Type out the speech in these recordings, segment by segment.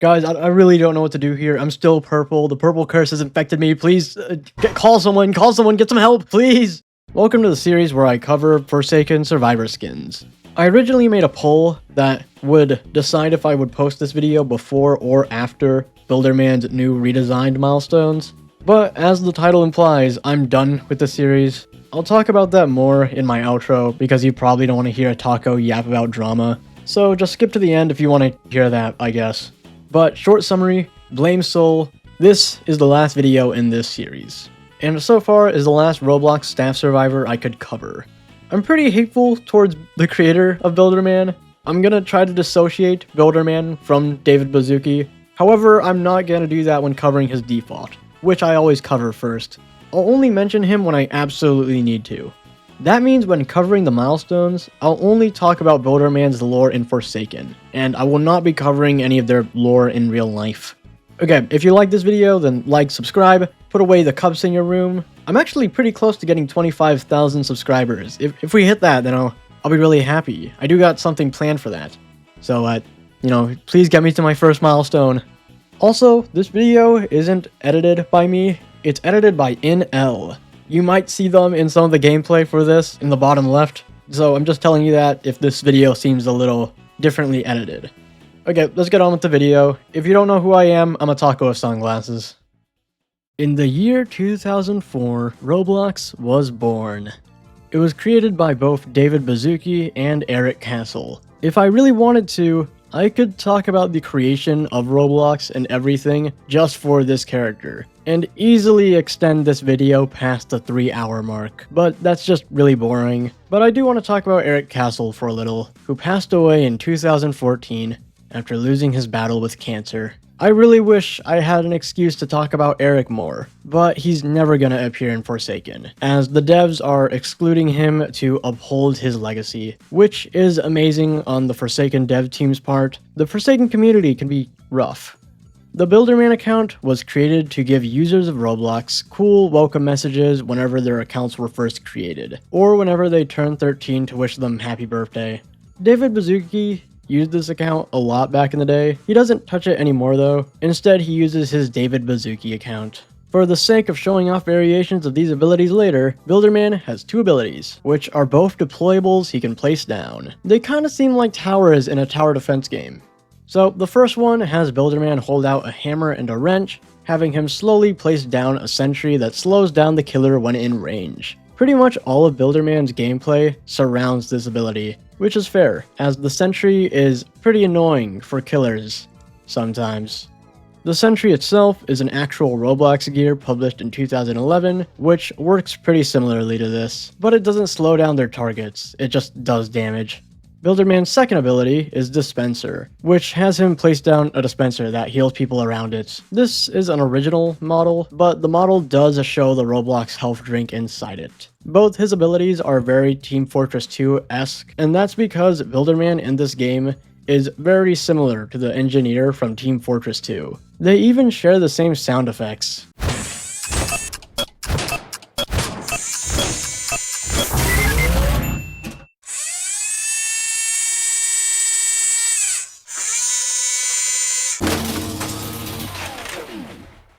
Guys, I really don't know what to do here. I'm still purple. The purple curse has infected me. Please, call someone, get some help, please! Welcome to the series where I cover Forsaken Survivor skins. I originally made a poll that would decide if I would post this video before or after Builderman's new redesigned milestones, but as the title implies, I'm done with the series. I'll talk about that more in my outro because you probably don't want to hear a taco yap about drama, so just skip to the end if you want to hear that, I guess. But short summary, Blame Soul, this is the last video in this series, and so far is the last Roblox staff survivor I could cover. I'm pretty hateful towards the creator of Builderman. I'm gonna try to dissociate Builderman from David Baszucki. However, I'm not gonna do that when covering his default, which I always cover first. I'll only mention him when I absolutely need to. That means when covering the milestones, I'll only talk about Builderman's lore in Forsaken, and I will not be covering any of their lore in real life. Okay, if you like this video, then like, subscribe, put away the cups in your room. I'm actually pretty close to getting 25,000 subscribers. If we hit that, then I'll be really happy. I do got something planned for that. So, please get me to my first milestone. Also, this video isn't edited by me, it's edited by NL. You might see them in some of the gameplay for this in the bottom left, so I'm just telling you that if this video seems a little differently edited. Okay, let's get on with the video. If you don't know who I am, I'm a taco with sunglasses. In the year 2004, Roblox was born. It was created by both David Baszucki and Eric Castle. If I really wanted to, I could talk about the creation of Roblox and everything just for this character, and easily extend this video past the 3-hour mark, but that's just really boring. But I do want to talk about Eric Castle for a little, who passed away in 2014 after losing his battle with cancer. I really wish I had an excuse to talk about Eric more, but he's never gonna appear in Forsaken, as the devs are excluding him to uphold his legacy, which is amazing on the Forsaken dev team's part. The Forsaken community can be rough. The Builderman account was created to give users of Roblox cool welcome messages whenever their accounts were first created, or whenever they turned 13 to wish them happy birthday. David Baszucki used this account a lot back in the day. He doesn't touch it anymore though. Instead, he uses his David Baszucki account. For the sake of showing off variations of these abilities later, Builderman has two abilities, which are both deployables he can place down. They kinda seem like towers in a tower defense game. So the first one has Builderman hold out a hammer and a wrench, having him slowly place down a sentry that slows down the killer when in range. Pretty much all of Builderman's gameplay surrounds this ability, which is fair, as the sentry is pretty annoying for killers sometimes. The sentry itself is an actual Roblox gear published in 2011, which works pretty similarly to this, but it doesn't slow down their targets, it just does damage. Builderman's second ability is Dispenser, which has him place down a dispenser that heals people around it. This is an original model, but the model does show the Roblox health drink inside it. Both his abilities are very Team Fortress 2-esque, and that's because Builderman in this game is very similar to the engineer from Team Fortress 2. They even share the same sound effects.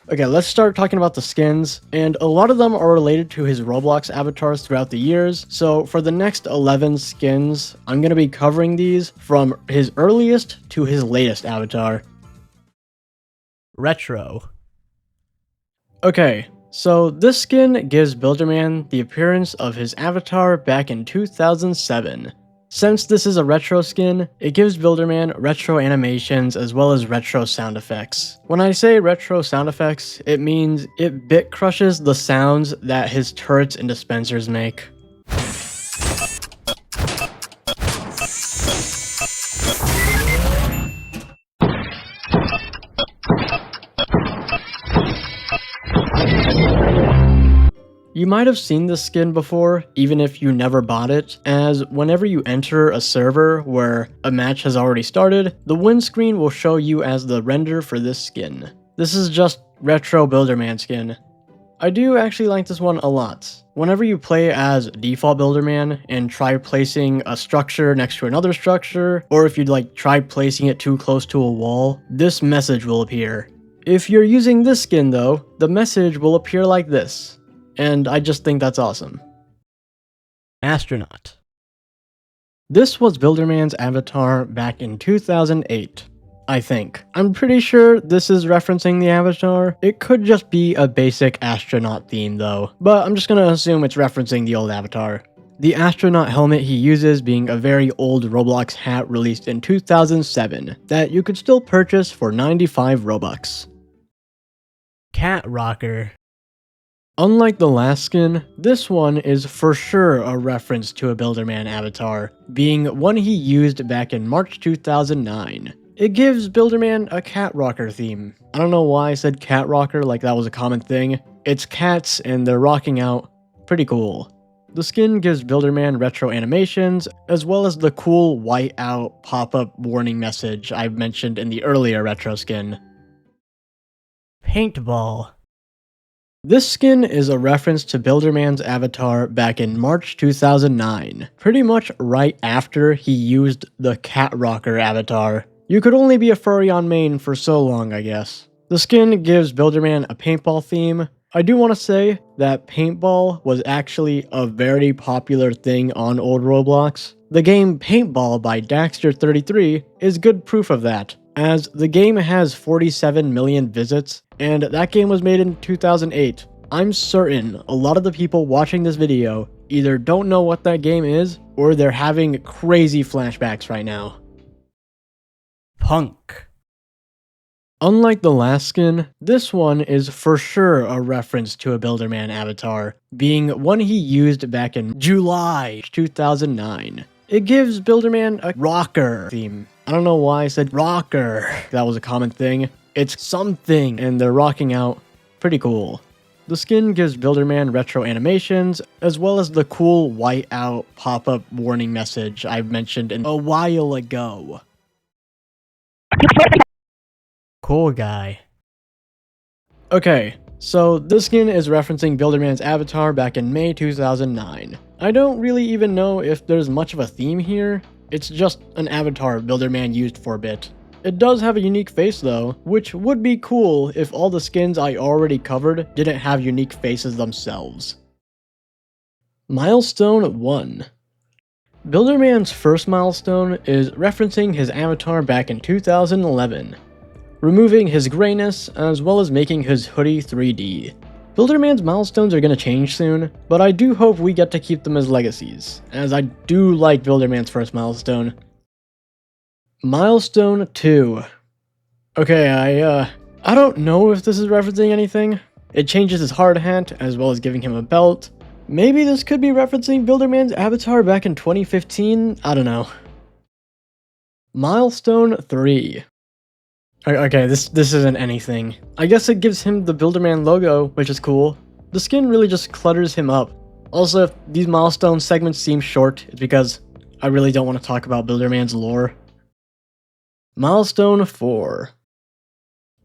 Okay, let's start talking about the skins, and a lot of them are related to his Roblox avatars throughout the years, so for the next 11 skins, I'm going to be covering these from his earliest to his latest avatar. Retro. Okay, so this skin gives Builderman the appearance of his avatar back in 2007. Since this is a retro skin, it gives Builderman retro animations as well as retro sound effects. When I say retro sound effects, it means it bit crushes the sounds that his turrets and dispensers make. You might have seen this skin before, even if you never bought it, as whenever you enter a server where a match has already started, the win screen will show you as the render for this skin. This is just retro Builderman skin. I do actually like this one a lot. Whenever you play as default Builderman and try placing a structure next to another structure, or if you'd like try placing it too close to a wall, this message will appear. If you're using this skin though, the message will appear like this, and I just think that's awesome. Astronaut. This was Builderman's avatar back in 2008. I think. I'm pretty sure this is referencing the avatar. It could just be a basic astronaut theme though, but I'm just gonna assume it's referencing the old avatar. The astronaut helmet he uses being a very old Roblox hat released in 2007 that you could still purchase for 95 Robux. Cat Rocker. Unlike the last skin, this one is for sure a reference to a Builderman avatar, being one he used back in March 2009. It gives Builderman a cat rocker theme. I don't know why I said cat rocker like that was a common thing. It's cats and they're rocking out. Pretty cool. The skin gives Builderman retro animations, as well as the cool white out pop-up warning message I mentioned in the earlier retro skin. Paintball. This skin is a reference to Builderman's avatar back in March 2009, pretty much right after he used the cat rocker avatar. You could only be a furry on main for so long, I guess. The skin gives Builderman a paintball theme. I do want to say that paintball was actually a very popular thing on old Roblox. The game Paintball by Daxter33 is good proof of that, as the game has 47 million visits, and that game was made in 2008. I'm certain a lot of the people watching this video either don't know what that game is, or they're having crazy flashbacks right now. Punk. Unlike the last skin, this one is for sure a reference to a Builderman avatar, being one he used back in July 2009. It gives Builderman a rocker theme. I don't know why I said rocker. That was a common thing. It's something, and they're rocking out. Pretty cool. The skin gives Builderman retro animations, as well as the cool white out pop-up warning message I mentioned a while ago. Cool guy. Okay, so this skin is referencing Builderman's avatar back in May 2009. I don't really even know if there's much of a theme here. It's just an avatar Builderman used for a bit. It does have a unique face though, which would be cool if all the skins I already covered didn't have unique faces themselves. Milestone 1. Builderman's first milestone is referencing his avatar back in 2011, removing his grayness as well as making his hoodie 3D. Builderman's milestones are going to change soon, but I do hope we get to keep them as legacies, as I do like Builderman's first milestone. Milestone 2. Okay, I don't know if this is referencing anything. It changes his hard hat as well as giving him a belt. Maybe this could be referencing Builderman's avatar back in 2015? I don't know. Milestone 3. Okay, this isn't anything. I guess it gives him the Builderman logo, which is cool. The skin really just clutters him up. Also, if these milestone segments seem short, it's because I really don't want to talk about Builderman's lore. Milestone 4.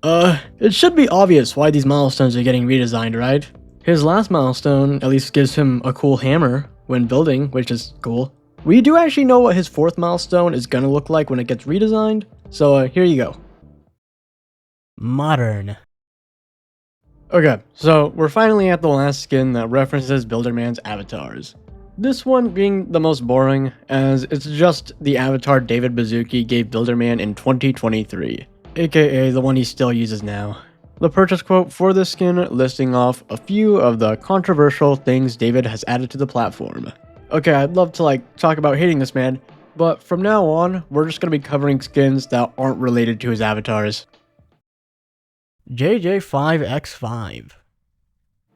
It should be obvious why these milestones are getting redesigned, right? His last milestone at least gives him a cool hammer when building, which is cool. We do actually know what his fourth milestone is gonna look like when it gets redesigned, so here you go. Modern. Okay, so we're finally at the last skin that references Builderman's avatars. This one being the most boring, as it's just the avatar David Baszucki gave Builderman in 2023, aka the one he still uses now. The purchase quote for this skin listing off a few of the controversial things David has added to the platform. Okay, I'd love to talk about hating this man, but from now on, we're just going to be covering skins that aren't related to his avatars. JJ5X5.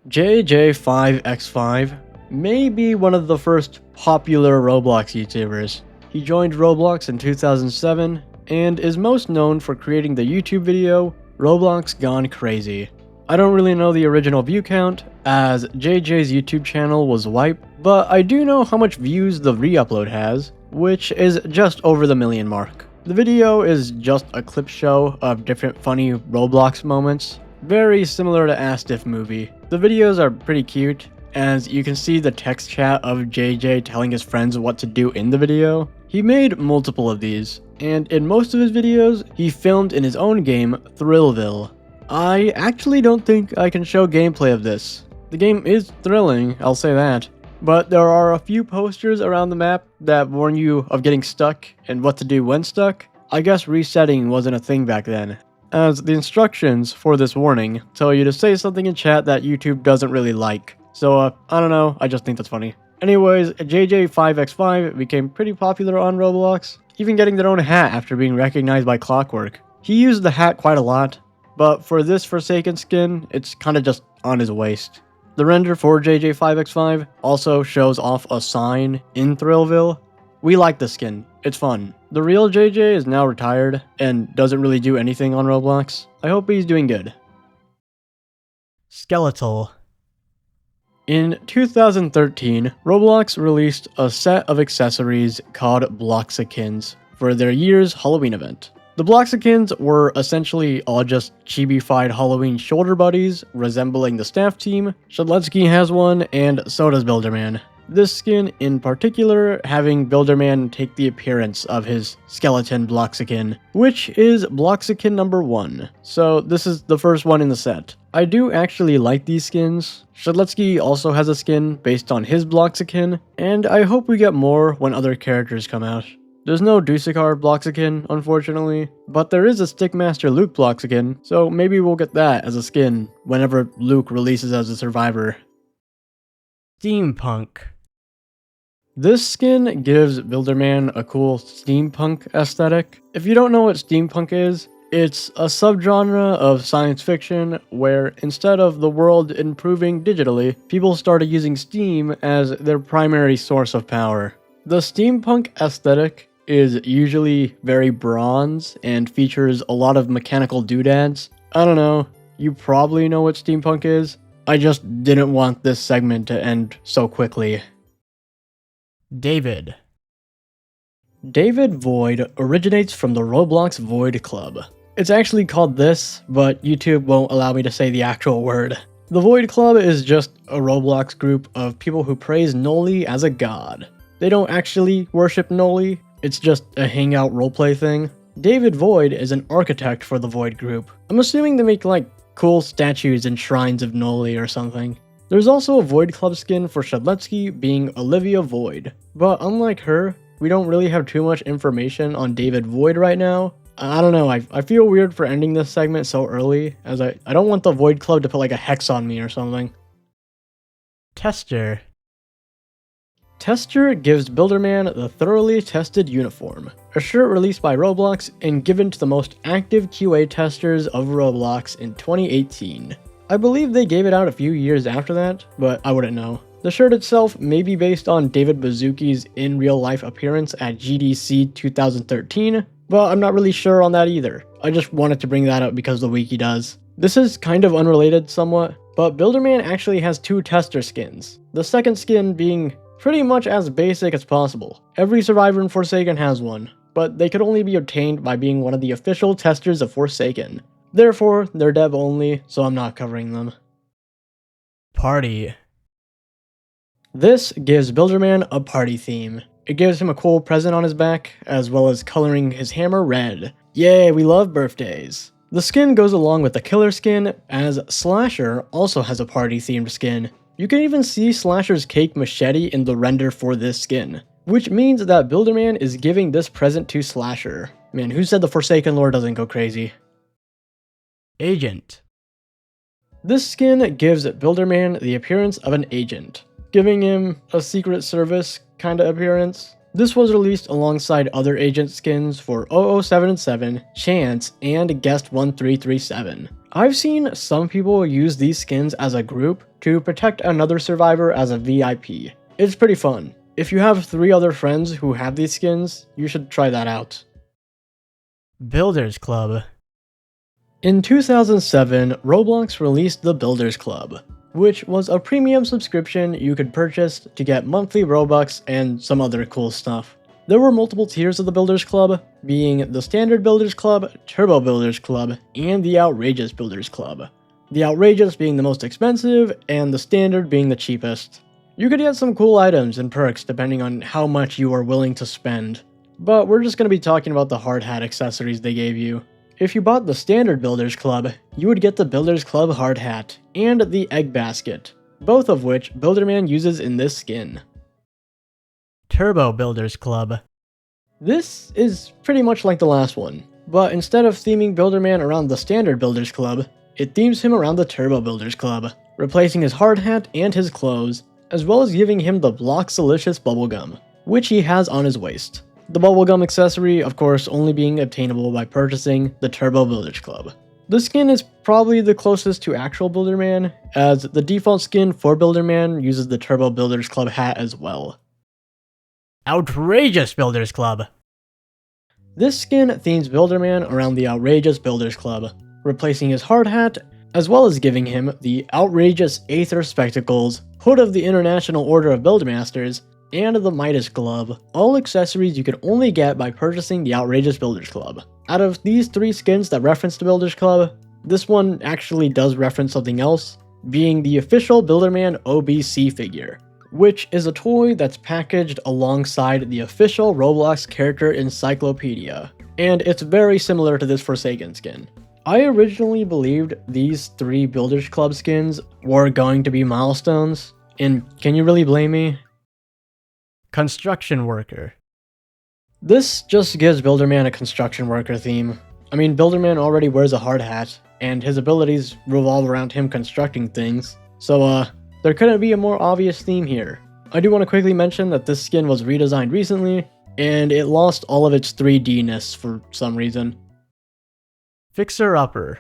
JJ5X5 may be one of the first popular Roblox YouTubers. He joined Roblox in 2007 and is most known for creating the YouTube video Roblox Gone Crazy. I don't really know the original view count, as JJ's YouTube channel was wiped, but I do know how much views the re-upload has, which is just over the million mark. The video is just a clip show of different funny Roblox moments, very similar to Astif movie. The videos are pretty cute, as you can see the text chat of JJ telling his friends what to do in the video. He made multiple of these, and in most of his videos, he filmed in his own game, Thrillville. I actually don't think I can show gameplay of this. The game is thrilling, I'll say that. But there are a few posters around the map that warn you of getting stuck and what to do when stuck. I guess resetting wasn't a thing back then, as the instructions for this warning tell you to say something in chat that YouTube doesn't really like. So, I don't know, I just think that's funny. Anyways, JJ5x5 became pretty popular on Roblox, even getting their own hat after being recognized by Clockwork. He used the hat quite a lot, but for this Forsaken skin, it's kinda just on his waist. The render for JJ5x5 also shows off a sign in Thrillville. We like the skin, it's fun. The real JJ is now retired and doesn't really do anything on Roblox. I hope he's doing good. Skeletal. In 2013, Roblox released a set of accessories called Bloxikins for their year's Halloween event. The Bloxikins were essentially all just chibi-fied Halloween shoulder buddies resembling the staff team. Shadletsky has one, and so does Builderman. This skin in particular having Builderman take the appearance of his skeleton Bloxikin, which is Bloxikin number 1, so this is the first one in the set. I do actually like these skins. Shadletsky also has a skin based on his Bloxikin, and I hope we get more when other characters come out. There's no Dusakar Bloxikin, unfortunately, but there is a Stickmaster Luke Bloxikin, so maybe we'll get that as a skin whenever Luke releases as a survivor. Steampunk. This skin gives Builderman a cool steampunk aesthetic. If you don't know what steampunk is, it's a subgenre of science fiction where instead of the world improving digitally, people started using steam as their primary source of power. The steampunk aesthetic is usually very bronze and features a lot of mechanical doodads. I don't know, you probably know what steampunk is. I just didn't want this segment to end so quickly. David. David Void originates from the Roblox Void Club. It's actually called this, but YouTube won't allow me to say the actual word. The Void Club is just a Roblox group of people who praise Noli as a god. They don't actually worship Noli, it's just a hangout roleplay thing. David Void is an architect for the Void group. I'm assuming they make like cool statues and shrines of Noli or something. There's also a Void Club skin for Shadletsky being Olivia Void, but unlike her, we don't really have too much information on David Void right now. I don't know, I feel weird for ending this segment so early, as I don't want the Void Club to put like a hex on me or something. Tester. Tester gives Builderman the Thoroughly Tested uniform, a shirt released by Roblox and given to the most active QA testers of Roblox in 2018. I believe they gave it out a few years after that, but I wouldn't know. The shirt itself may be based on David Baszucki's in real life appearance at GDC 2013, but I'm not really sure on that either. I just wanted to bring that up because the wiki does. This is kind of unrelated somewhat, but Builderman actually has 2 tester skins, the second skin being pretty much as basic as possible. Every survivor in Forsaken has one, but they could only be obtained by being one of the official testers of Forsaken. Therefore, they're dev only, so I'm not covering them. Party. This gives Builderman a party theme. It gives him a cool present on his back, as well as coloring his hammer red. Yay, we love birthdays. The skin goes along with the killer skin, as Slasher also has a party-themed skin. You can even see Slasher's cake machete in the render for this skin, which means that Builderman is giving this present to Slasher. Man, who said the Forsaken lore doesn't go crazy? Agent. This skin gives Builderman the appearance of an agent, giving him a Secret Service kinda appearance. This was released alongside other agent skins for 0077, Chance, and Guest 1337. I've seen some people use these skins as a group to protect another survivor as a VIP. It's pretty fun. If you have 3 other friends who have these skins, you should try that out. Builders Club. In 2007, Roblox released the Builders Club, which was a premium subscription you could purchase to get monthly Robux and some other cool stuff. There were multiple tiers of the Builders Club, being the Standard Builders Club, Turbo Builders Club, and the Outrageous Builders Club. the outrageous being the most expensive, and the standard being the cheapest. You could get some cool items and perks depending on how much you are willing to spend, but we're just going to be talking about the hard hat accessories they gave you. If you bought the standard Builders Club, you would get the Builders Club hard hat and the egg basket, both of which Builderman uses in this skin. Turbo Builders Club. This is pretty much like the last one, but instead of theming Builderman around the standard Builders Club, it themes him around the Turbo Builders Club, replacing his hard hat and his clothes, as well as giving him the Blocksalicious bubblegum, which he has on his waist. The bubblegum accessory, of course, only being obtainable by purchasing the Turbo Builders Club. The skin is probably the closest to actual Builderman, as the default skin for Builderman uses the Turbo Builders Club hat as well. Outrageous Builders Club. This skin themes Builderman around the Outrageous Builders Club, replacing his hard hat, as well as giving him the Outrageous Aether Spectacles, Hood of the International Order of Buildmasters, and the Midas Glove, all accessories you can only get by purchasing the Outrageous Builders Club. Out of these 3 skins that reference the Builders Club, this one actually does reference something else, being the official Builderman OBC figure, which is a toy that's packaged alongside the official Roblox character encyclopedia, and it's very similar to this Forsaken skin. I originally believed these 3 Builders Club skins were going to be milestones, and can you really blame me? Construction Worker. This just gives Builderman a construction worker theme. I mean, Builderman already wears a hard hat, and his abilities revolve around him constructing things, so there couldn't be a more obvious theme here. I do want to quickly mention that this skin was redesigned recently, and it lost all of its 3D-ness for some reason. Fixer Upper.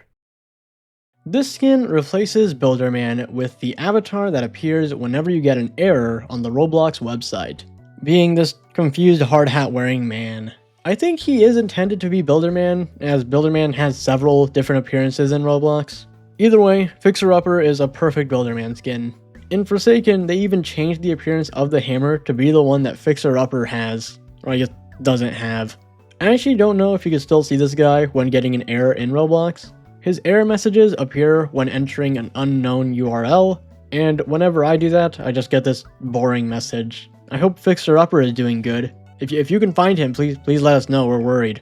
This skin replaces Builderman with the avatar that appears whenever you get an error on the Roblox website, being this confused hard hat wearing man. I think he is intended to be Builderman, as Builderman has several different appearances in Roblox. Either way, Fixer Upper is a perfect Builderman skin. In Forsaken, they even changed the appearance of the hammer to be the one that Fixer Upper has, or I guess doesn't have. I actually don't know if you can still see this guy when getting an error in Roblox. His error messages appear when entering an unknown URL, and whenever I do that, I just get this boring message. I hope Fixer Upper is doing good. If you can find him, please let us know, we're worried.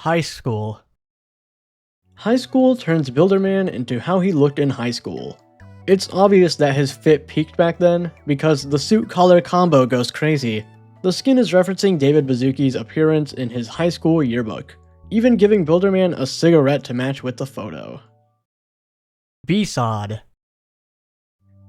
Highschool. Highschool turns Builderman into how he looked in high school. It's obvious that his fit peaked back then, because the suit collar combo goes crazy. The skin is referencing David Baszucki's appearance in his high school yearbook, even giving Builderman a cigarette to match with the photo. BSOD.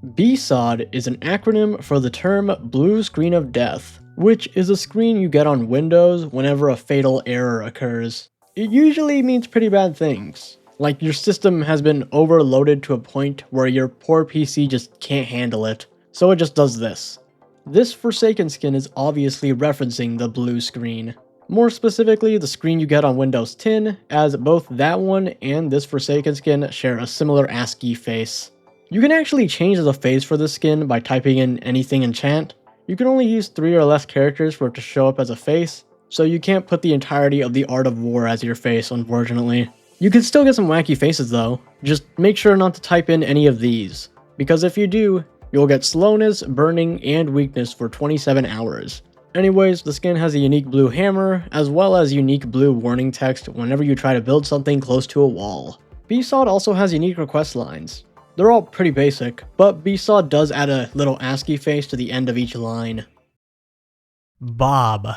BSOD is an acronym for the term Blue Screen of Death, which is a screen you get on Windows whenever a fatal error occurs. It usually means pretty bad things, like your system has been overloaded to a point where your poor PC just can't handle it, so it just does this. This Forsaken skin is obviously referencing the blue screen. More specifically, the screen you get on Windows 10, as both that one and this Forsaken skin share a similar ASCII face. You can actually change the face for this skin by typing in anything in chat. You can only use 3 or less characters for it to show up as a face, so you can't put the entirety of the Art of War as your face, unfortunately. You can still get some wacky faces though, just make sure not to type in any of these, because if you do, you'll get slowness, burning, and weakness for 27 hours. Anyways, the skin has a unique blue hammer, as well as unique blue warning text whenever you try to build something close to a wall. BSOD also has unique request lines. They're all pretty basic, but BSOD does add a little ASCII face to the end of each line. Bob.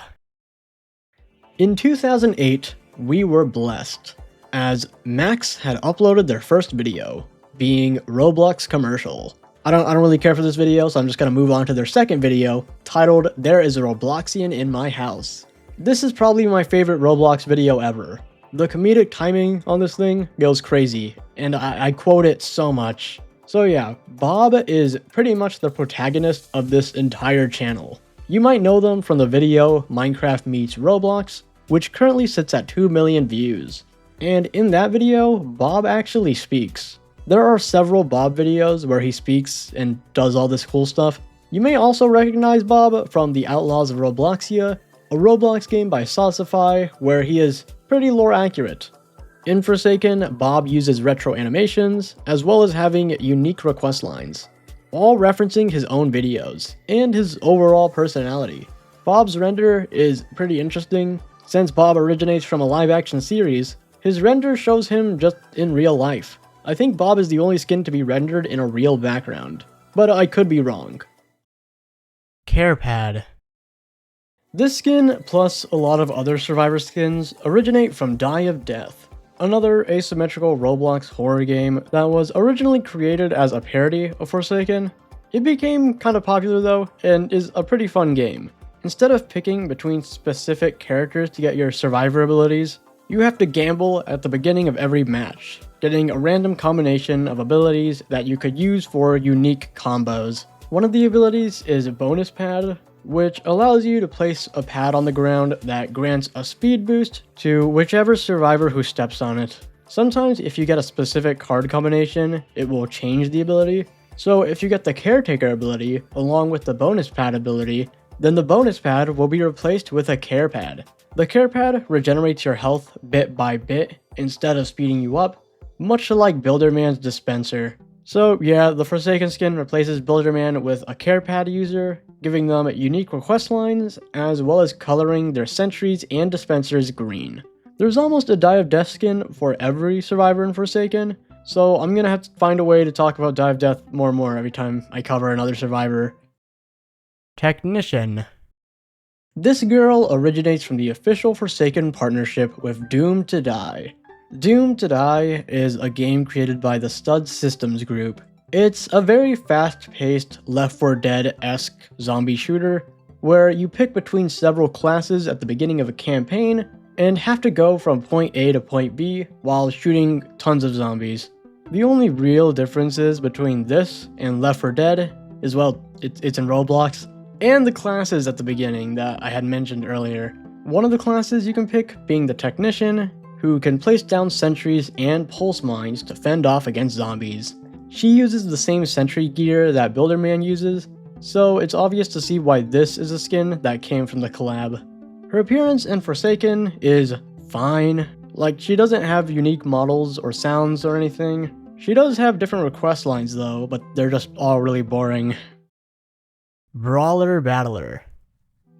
In 2008, we were blessed, as Max had uploaded their first video, being Roblox Commercial. I don't really care for this video, so I'm just gonna move on to their second video, titled There is a Robloxian in My House. This is probably my favorite Roblox video ever. The comedic timing on this thing goes crazy, and I quote it so much. So yeah, Bob is pretty much the protagonist of this entire channel. You might know them from the video Minecraft Meets Roblox, which currently sits at 2 million views. And in that video, Bob actually speaks. There are several Bob videos where he speaks and does all this cool stuff. You may also recognize Bob from The Outlaws of Robloxia, a Roblox game by Saucify, where he is pretty lore accurate. In Forsaken, Bob uses retro animations, as well as having unique request lines, all referencing his own videos, and his overall personality. Bob's render is pretty interesting. Since Bob originates from a live-action series, his render shows him just in real life. I think Bob is the only skin to be rendered in a real background, but I could be wrong. Carepad. This skin, plus a lot of other Survivor skins, originate from Die of Death, another asymmetrical Roblox horror game that was originally created as a parody of Forsaken. It became kind of popular though, and is a pretty fun game. Instead of picking between specific characters to get your Survivor abilities, you have to gamble at the beginning of every match, getting a random combination of abilities that you could use for unique combos. One of the abilities is Bonus Pad, which allows you to place a pad on the ground that grants a speed boost to whichever survivor who steps on it. Sometimes if you get a specific card combination, it will change the ability. So if you get the Caretaker ability along with the Bonus Pad ability, then the Bonus Pad will be replaced with a Carepad. The Carepad regenerates your health bit by bit instead of speeding you up, much like Builderman's dispenser. So yeah, the Forsaken skin replaces Builderman with a Carepad user, giving them unique request lines, as well as coloring their sentries and dispensers green. There's almost a Die of Death skin for every survivor in Forsaken, so I'm gonna have to find a way to talk about Die of Death more and more every time I cover another survivor. Technician. This girl originates from the official Forsaken partnership with Doomed to Die. Doomed to Die is a game created by the Stud Systems group. It's a very fast-paced Left 4 Dead-esque zombie shooter where you pick between several classes at the beginning of a campaign and have to go from point A to point B while shooting tons of zombies. The only real differences between this and Left 4 Dead is, well, it's in Roblox, and the classes at the beginning that I had mentioned earlier. One of the classes you can pick being the Technician, who can place down sentries and pulse mines to fend off against zombies. She uses the same sentry gear that Builderman uses, so it's obvious to see why this is a skin that came from the collab. Her appearance in Forsaken is fine. Like, she doesn't have unique models or sounds or anything. She does have different request lines though, but they're just all really boring. BrawlR Battler.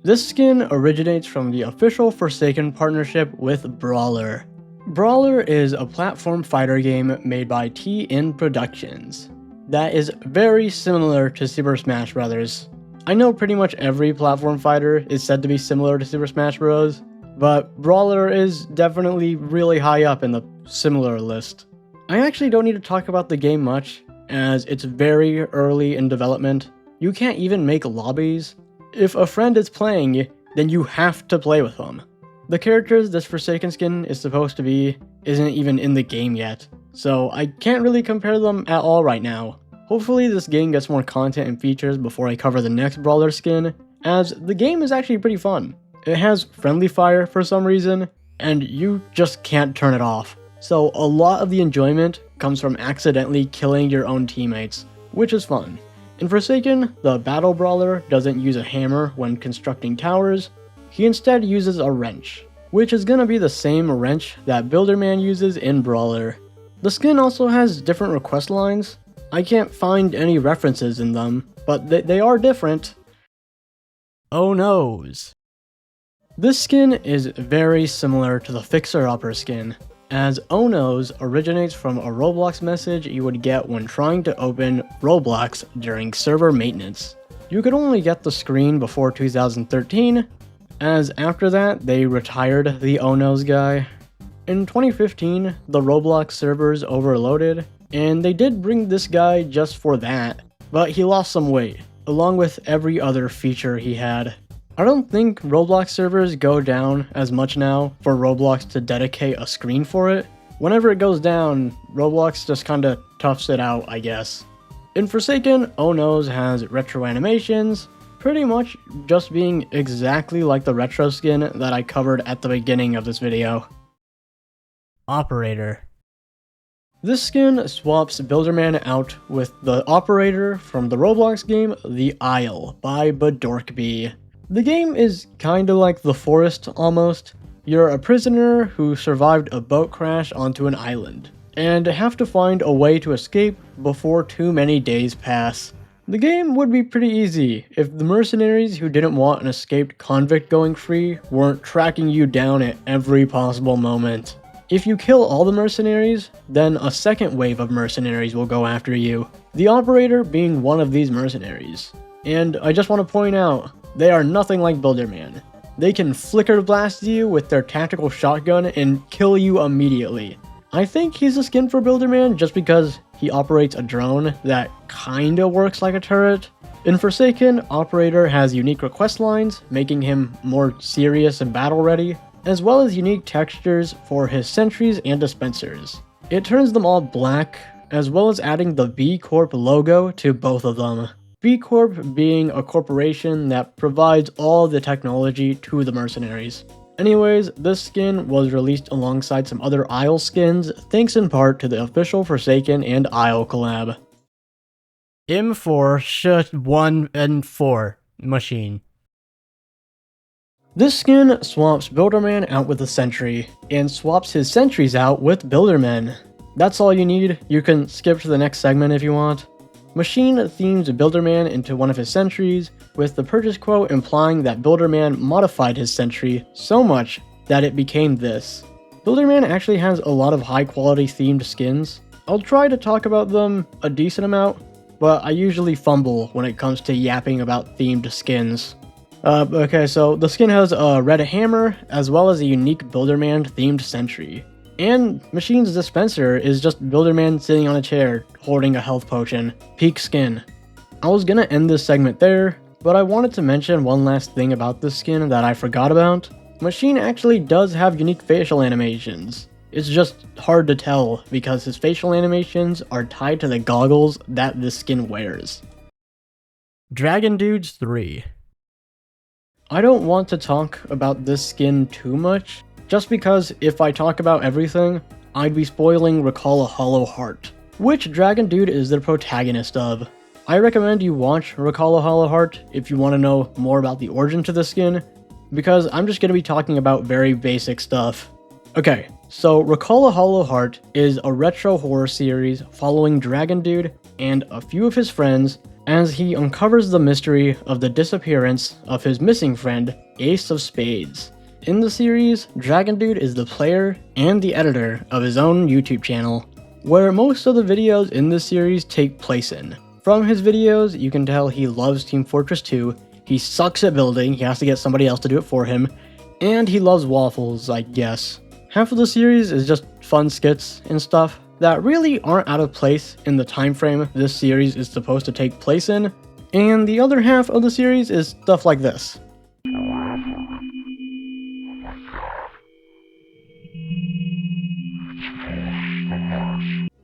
This skin originates from the official Forsaken partnership with BrawlR. BrawlR is a platform fighter game made by didnt Productions that is very similar to Super Smash Bros. I know pretty much every platform fighter is said to be similar to Super Smash Bros, but BrawlR is definitely really high up in the similar list. I actually don't need to talk about the game much, as it's very early in development. You can't even make lobbies. If a friend is playing, then you have to play with them. The characters this Forsaken skin is supposed to be isn't even in the game yet, so I can't really compare them at all right now. Hopefully this game gets more content and features before I cover the next BrawlR skin, as the game is actually pretty fun. It has friendly fire for some reason, and you just can't turn it off. So a lot of the enjoyment comes from accidentally killing your own teammates, which is fun. In Forsaken, the Battle Brawler doesn't use a hammer when constructing towers. He instead uses a wrench, which is gonna be the same wrench that Builderman uses in BrawlR. The skin also has different request lines. I can't find any references in them, but they are different. Noes. This skin is very similar to the Fixer-Upper skin, as Noes originates from a Roblox message you would get when trying to open Roblox during server maintenance. You could only get the screen before 2013, as after that they retired the Noes guy. In 2015, the Roblox servers overloaded, and they did bring this guy just for that, but he lost some weight, along with every other feature he had. I don't think Roblox servers go down as much now for Roblox to dedicate a screen for it. Whenever it goes down, Roblox just kinda toughs it out, I guess. In Forsaken, Noes has retro animations, pretty much just being exactly like the retro skin that I covered at the beginning of this video. Operator. This skin swaps Builderman out with the Operator from the Roblox game The Isle by Badorkby. The game is kinda like The Forest almost, You're a prisoner who survived a boat crash onto an island, and have to find a way to escape before too many days pass. The game would be pretty easy if the mercenaries who didn't want an escaped convict going free weren't tracking you down at every possible moment. If you kill all the mercenaries, then a second wave of mercenaries will go after you, the operator being one of these mercenaries. And I just want to point out, they are nothing like Builderman. They can flicker blast you with their tactical shotgun and kill you immediately. I think he's a skin for Builderman just because he operates a drone that kinda works like a turret. In Forsaken, Operator has unique request lines, making him more serious and battle ready, as well as unique textures for his sentries and dispensers. It turns them all black, as well as adding the B Corp logo to both of them. B Corp being a corporation that provides all the technology to the mercenaries. Anyways, this skin was released alongside some other Isle skins, thanks in part to the official Forsaken and Isle collab. M4 and 4 machine. This skin swaps Builderman out with a sentry, and swaps his sentries out with Buildermen. That's all you need. You can skip to the next segment if you want. Machine themes Builderman into one of his sentries, with the purchase quote implying that Builderman modified his sentry so much that it became this. Builderman actually has a lot of high quality themed skins. I'll try to talk about them a decent amount, but I usually fumble when it comes to yapping about themed skins. Okay, so the skin has a red hammer, as well as a unique Builderman themed sentry. And Machine's dispenser is just Builderman sitting on a chair, holding a health potion. Peak skin. I was gonna end this segment there, but I wanted to mention one last thing about this skin that I forgot about. Machine actually does have unique facial animations. It's just hard to tell because his facial animations are tied to the goggles that this skin wears. Dragondude 3. I don't want to talk about this skin too much, just because if I talk about everything, I'd be spoiling RecallAHollowHeart, which Dragondude is the protagonist of. I recommend you watch RecallAHollowHeart if you want to know more about the origin to the skin, because I'm just going to be talking about very basic stuff. Okay, so RecallAHollowHeart is a retro horror series following Dragondude and a few of his friends as he uncovers the mystery of the disappearance of his missing friend, Ace of Spades. In the series, Dragondude is the player and the editor of his own YouTube channel, where most of the videos in this series take place in. From his videos, you can tell he loves Team Fortress 2, he sucks at building, he has to get somebody else to do it for him, and he loves waffles, I guess. Half of the series is just fun skits and stuff that really aren't out of place in the time frame this series is supposed to take place in, and the other half of the series is stuff like this.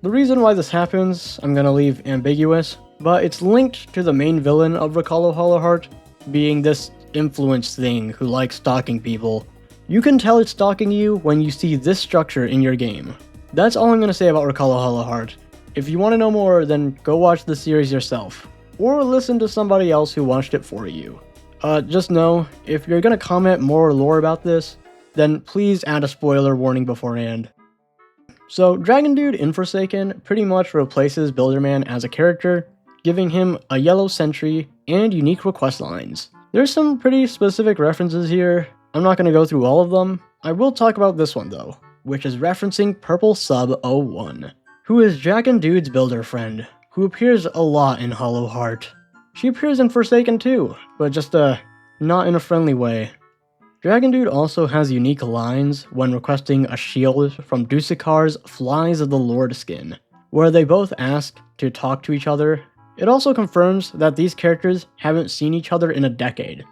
The reason why this happens, I'm gonna leave ambiguous, but it's linked to the main villain of RecallAHollowHeart being this influence thing who likes stalking people. You can tell it's stalking you when you see this structure in your game. That's all I'm gonna say about RecallAHollowHeart. If you want to know more, then go watch the series yourself, or listen to somebody else who watched it for you. Just know, if you're gonna comment more lore about this, then please add a spoiler warning beforehand. So Dragondude in Forsaken pretty much replaces Builderman as a character, giving him a yellow sentry and unique request lines. There's some pretty specific references here. I'm not going to go through all of them. I will talk about this one though, which is referencing Purple Sub 01, who is Dragondude's builder friend, who appears a lot in HollowHeart. She appears in Forsaken too, but just not in a friendly way. Dragondude also has unique lines when requesting a shield from C.H.R.I.S Flies of the Lord skin, where they both ask to talk to each other. It also confirms that these characters haven't seen each other in a decade.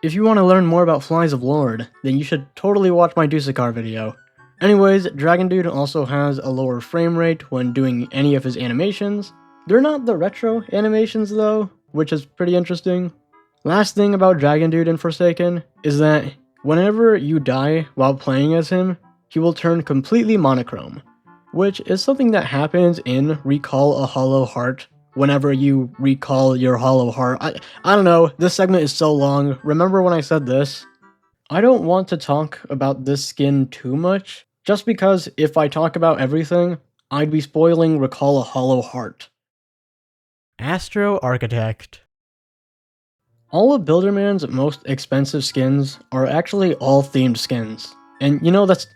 If you want to learn more about Flies of Lord, then you should totally watch my C.H.R.I.S video. Anyways, Dragondude also has a lower frame rate when doing any of his animations. They're not the retro animations though, which is pretty interesting. Last thing about Dragondude in Forsaken is that whenever you die while playing as him, he will turn completely monochrome, which is something that happens in RecallAHollowHeart whenever you recall your hollow heart. I don't know, this segment is so long. Remember when I said this? I don't want to talk about this skin too much, just because if I talk about everything, I'd be spoiling RecallAHollowHeart. Astro Architect. All of Builderman's most expensive skins are actually all themed skins. And you know, that's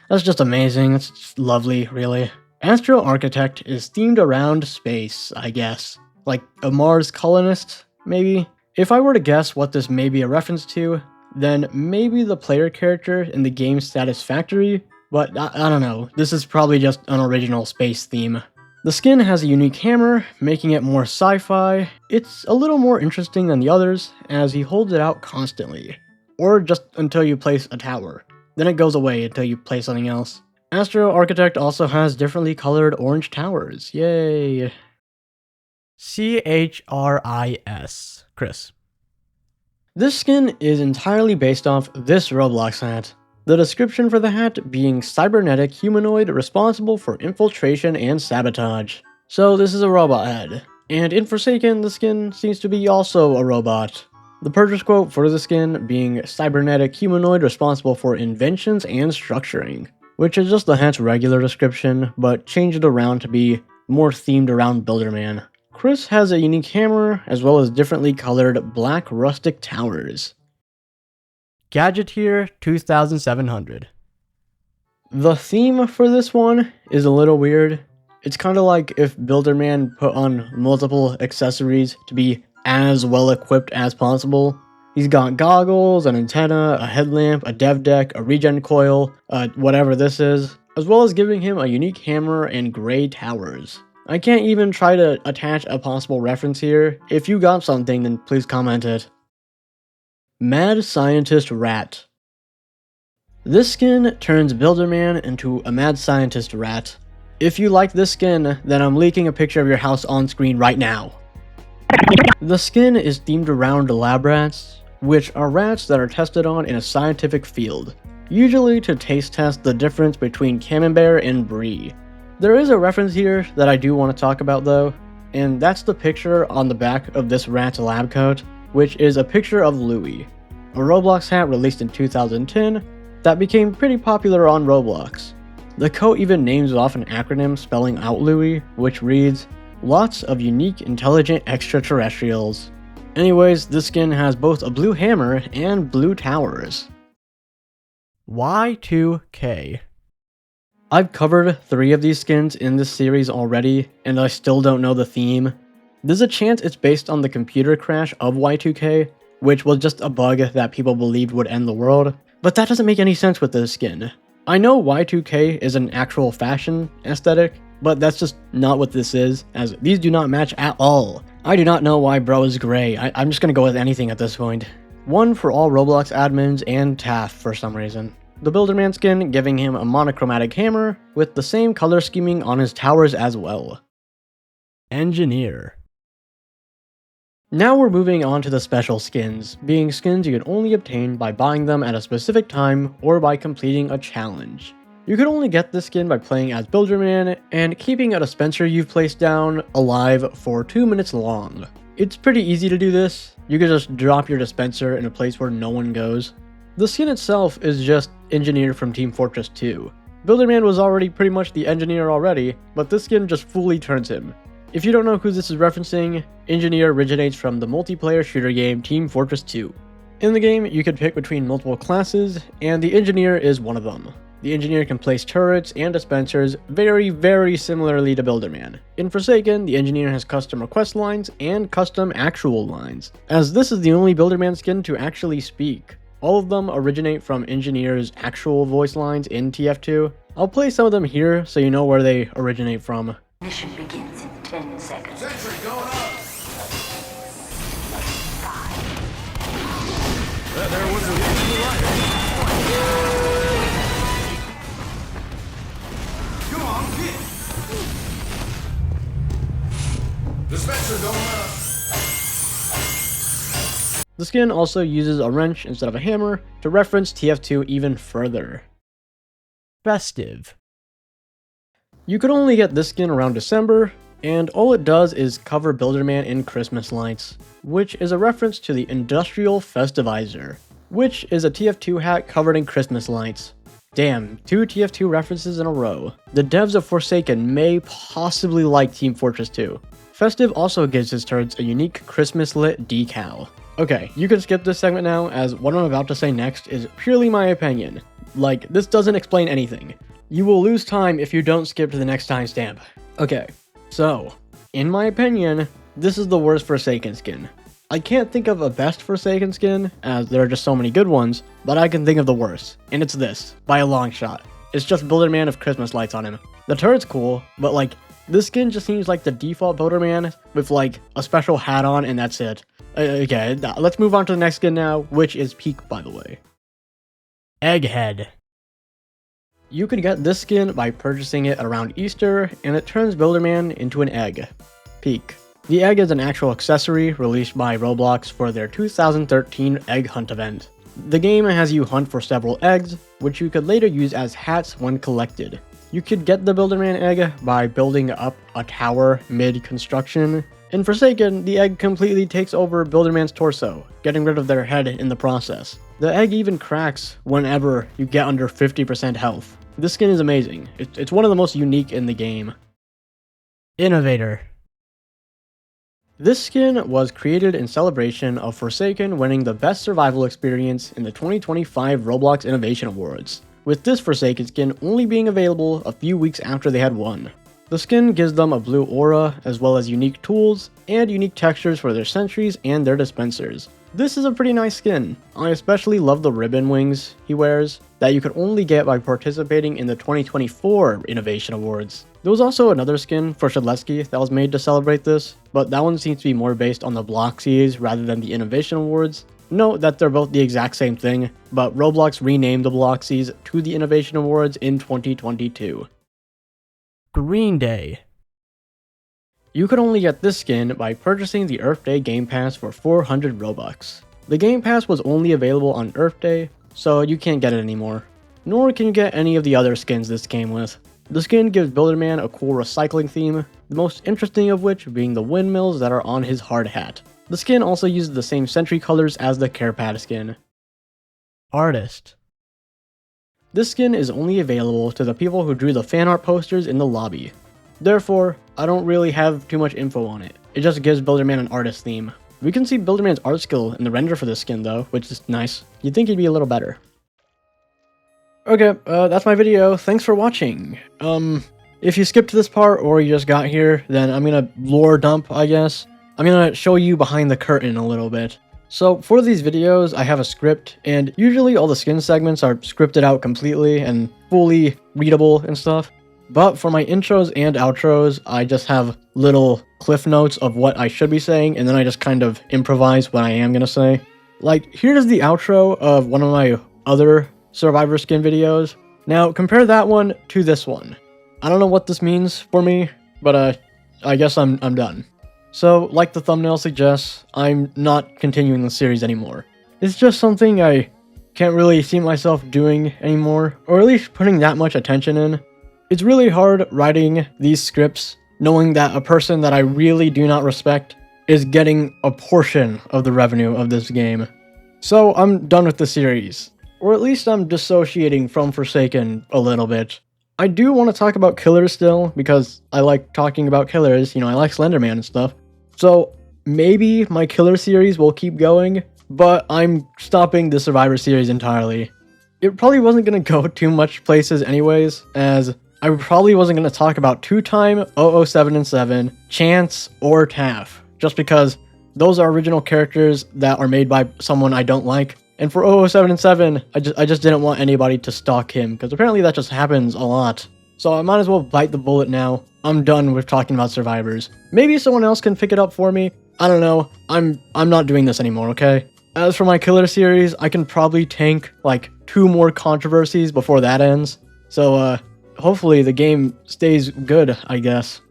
just amazing, that's just lovely, really. Astro Architect is themed around space, I guess. Like a Mars colonist, maybe? If I were to guess what this may be a reference to, then maybe the player character in the game's Satisfactory, but I don't know, this is probably just an original space theme. The skin has a unique hammer, making it more sci-fi. It's a little more interesting than the others, as he holds it out constantly. Or just until you place a tower. Then it goes away until you place something else. Astro Architect also has differently colored orange towers, yay! C.H.R.I.S. Chris. This skin is entirely based off this Roblox hat. The description for the hat being cybernetic humanoid responsible for infiltration and sabotage. So this is a robot head. And in Forsaken, the skin seems to be also a robot. The purchase quote for the skin being cybernetic humanoid responsible for inventions and structuring, which is just the hat's regular description, but changed it around to be more themed around Builderman. C.H.R.I.S has a unique hammer, as well as differently colored black rustic towers. Gadgeteer 2700. The theme for this one is a little weird. It's kind of like if Builderman put on multiple accessories to be as well equipped as possible. He's got goggles, an antenna, a headlamp, a dev deck, a regen coil, whatever this is, as well as giving him a unique hammer and gray towers. I can't even try to attach a possible reference here. If you got something, then please comment it. Mad Scientist Rat. This skin turns Builderman into a mad scientist rat. If you like this skin, then I'm leaking a picture of your house on screen right now. The skin is themed around lab rats, which are rats that are tested on in a scientific field, usually to taste test the difference between Camembert and Brie. There is a reference here that I do want to talk about though, and that's the picture on the back of this rat's lab coat, which is a picture of Louis, a Roblox hat released in 2010 that became pretty popular on Roblox. The coat even names off an acronym spelling out Louis, which reads, "Lots of unique intelligent extraterrestrials." Anyways, this skin has both a blue hammer and blue towers. Y2K. I've covered 3 of these skins in this series already, and I still don't know the theme. There's a chance it's based on the computer crash of Y2K, which was just a bug that people believed would end the world, but that doesn't make any sense with this skin. I know Y2K is an actual fashion aesthetic, but that's just not what this is, as these do not match at all. I do not know why bro is gray. I'm just gonna go with anything at this point. One for all Roblox admins and TAF for some reason. The Builderman skin giving him a monochromatic hammer with the same color scheming on his towers as well. Engineer. Now we're moving on to the special skins, being skins you can only obtain by buying them at a specific time or by completing a challenge. You can only get this skin by playing as Builderman and keeping a dispenser you've placed down alive for 2 minutes long. It's pretty easy to do this. You can just drop your dispenser in a place where no one goes. The skin itself is just Engineer from Team Fortress 2. Builderman was already pretty much the engineer already, but this skin just fully turns him. If you don't know who this is referencing, Engineer originates from the multiplayer shooter game Team Fortress 2. In the game, you can pick between multiple classes, and the Engineer is one of them. The Engineer can place turrets and dispensers very similarly to Builderman. In Forsaken, the Engineer has custom request lines and custom actual lines, as this is the only Builderman skin to actually speak. All of them originate from Engineer's actual voice lines in TF2. I'll play some of them here so you know where they originate from. Mission begins in 10 seconds. Sentry going up. 5. There was a right. Come on, get. Dispenser going up. The skin also uses a wrench instead of a hammer to reference TF2 even further. Festive. You could only get this skin around December, and all it does is cover Builderman in Christmas lights, which is a reference to the industrial festivizer. which is a TF2 hat covered in Christmas lights. Damn, 2 TF2 references in a row. The devs of Forsaken may possibly like Team Fortress 2. Festive also gives his turds a unique Christmas lit decal. Okay, you can skip this segment now, as what I'm about to say next is purely my opinion. Like, this doesn't explain anything. You will lose time if you don't skip to the next timestamp. Okay, so, in my opinion, this is the worst Forsaken skin. I can't think of a best Forsaken skin, as there are just so many good ones, but I can think of the worst, and it's this, by a long shot. It's just Builderman with Christmas lights on him. The turret's cool, but like, this skin just seems like the default Builderman with like a special hat on and that's it. Okay, let's move on to the next skin now, which is Peak, by the way. Egghead. You could get this skin by purchasing it around Easter, and it turns Builderman into an egg. Peak. The egg is an actual accessory released by Roblox for their 2013 Egg Hunt event. The game has you hunt for several eggs, which you could later use as hats when collected. You could get the Builderman egg by building up a tower mid-construction. In Forsaken, the egg completely takes over Builderman's torso, getting rid of their head in the process. The egg even cracks whenever you get under 50% health. This skin is amazing. It's one of the most unique in the game. Innovator. This skin was created in celebration of Forsaken winning the Best Survival Experience in the 2025 Roblox Innovation Awards, with this Forsaken skin only being available a few weeks after they had won. The skin gives them a blue aura, as well as unique tools, and unique textures for their sentries and their dispensers. This is a pretty nice skin. I especially love the ribbon wings he wears, that you could only get by participating in the 2024 Innovation Awards. There was also another skin for C.H.R.I.S that was made to celebrate this, but that one seems to be more based on the Bloxies rather than the Innovation Awards. Note that they're both the exact same thing, but Roblox renamed the Bloxies to the Innovation Awards in 2022. Green Day. You could only get this skin by purchasing the Earth Day Game Pass for 400 Robux. The Game Pass was only available on Earth Day, so you can't get it anymore. Nor can you get any of the other skins this came with. The skin gives Builderman a cool recycling theme, the most interesting of which being the windmills that are on his hard hat. The skin also uses the same sentry colors as the Carepad skin. Artist. This skin is only available to the people who drew the fan art posters in the lobby. Therefore, I don't really have too much info on it. It just gives Builderman an artist theme. We can see Builderman's art skill in the render for this skin though, which is nice. You'd think he'd be a little better. Okay, that's my video. Thanks for watching. If you skipped to this part or you just got here, then I'm gonna lore dump, I guess. I'm gonna show you behind the curtain a little bit. So for these videos, I have a script, and usually all the skin segments are scripted out completely and fully readable and stuff. But for my intros and outros, I just have little cliff notes of what I should be saying, and then I just kind of improvise what I am gonna say. Like, here's the outro of one of my other Survivor skin videos. Now, compare that one to this one. I don't know what this means for me, but I guess I'm done. So, like the thumbnail suggests, I'm not continuing the series anymore. It's just something I can't really see myself doing anymore, or at least putting that much attention in. It's really hard writing these scripts, knowing that a person that I really do not respect is getting a portion of the revenue of this game. So I'm done with the series. Or at least I'm dissociating from Forsaken a little bit. I do want to talk about killers still, because I like talking about killers, you know, I like Slenderman and stuff. So maybe my killer series will keep going, but I'm stopping the Survivor series entirely. It probably wasn't going to go too much places anyways, as I probably wasn't going to talk about two-time 007 and 7, Chance, or Taff, just because those are original characters that are made by someone I don't like. And for 007 and 7, I just didn't want anybody to stalk him, because apparently that just happens a lot. So I might as well bite the bullet now. I'm done with talking about survivors. Maybe someone else can pick it up for me. I don't know. I'm not doing this anymore, okay? As for my killer series, I can probably tank like 2 more controversies before that ends. So hopefully the game stays good, I guess.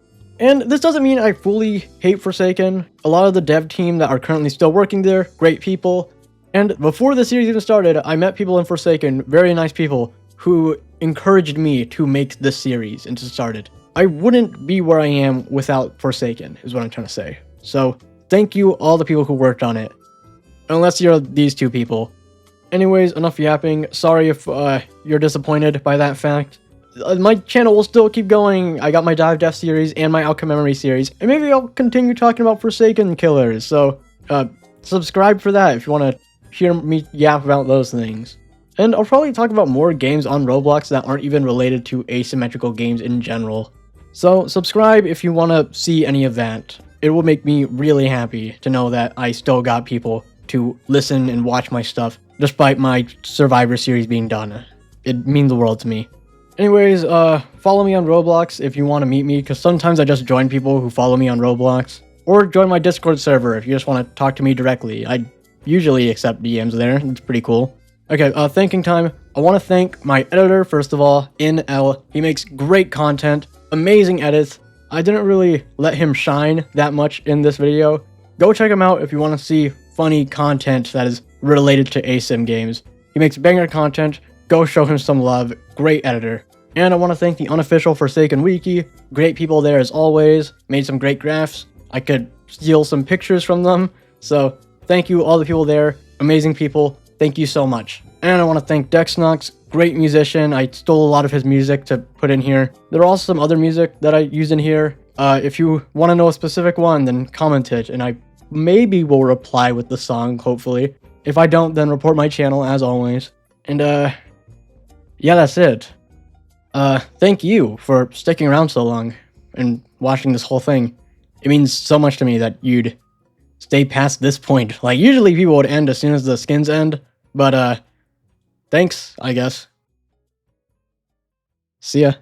And this doesn't mean I fully hate Forsaken. A lot of the dev team that are currently still working there, great people. And before the series even started, I met people in Forsaken, very nice people, who encouraged me to make this series and to start it. I wouldn't be where I am without Forsaken, is what I'm trying to say. So, thank you all the people who worked on it. Unless you're these 2 people. Anyways, enough yapping. Sorry if you're disappointed by that fact. My channel will still keep going. I got my Dive Death series and my Outcome Memory series, and maybe I'll continue talking about Forsaken killers, so subscribe for that if you want to hear me yap about those things. And I'll probably talk about more games on Roblox that aren't even related to asymmetrical games in general. So subscribe if you want to see any of that. It will make me really happy to know that I still got people to listen and watch my stuff, despite my Survivor series being done. It means the world to me. Anyways, follow me on Roblox if you want to meet me, because sometimes I just join people who follow me on Roblox. Or join my Discord server if you just want to talk to me directly. I usually accept DMs there, it's pretty cool. Okay, thanking time. I want to thank my editor, first of all, NL. He makes great content, amazing edits. I didn't really let him shine that much in this video. Go check him out if you want to see funny content that is related to asim games. He makes banger content. Go show him some love. Great editor. And I want to thank the unofficial Forsaken Wiki. Great people there as always. Made some great graphs. I could steal some pictures from them. So thank you all the people there. Amazing people. Thank you so much. And I want to thank Dexnox. Great musician. I stole a lot of his music to put in here. There are also some other music that I use in here. If you want to know a specific one, then comment it, and I maybe will reply with the song, hopefully. If I don't, then report my channel, as always. And, yeah, that's it. Thank you for sticking around so long and watching this whole thing. It means so much to me that you'd stay past this point. Like, usually people would end as soon as the skins end, but, thanks, I guess. See ya.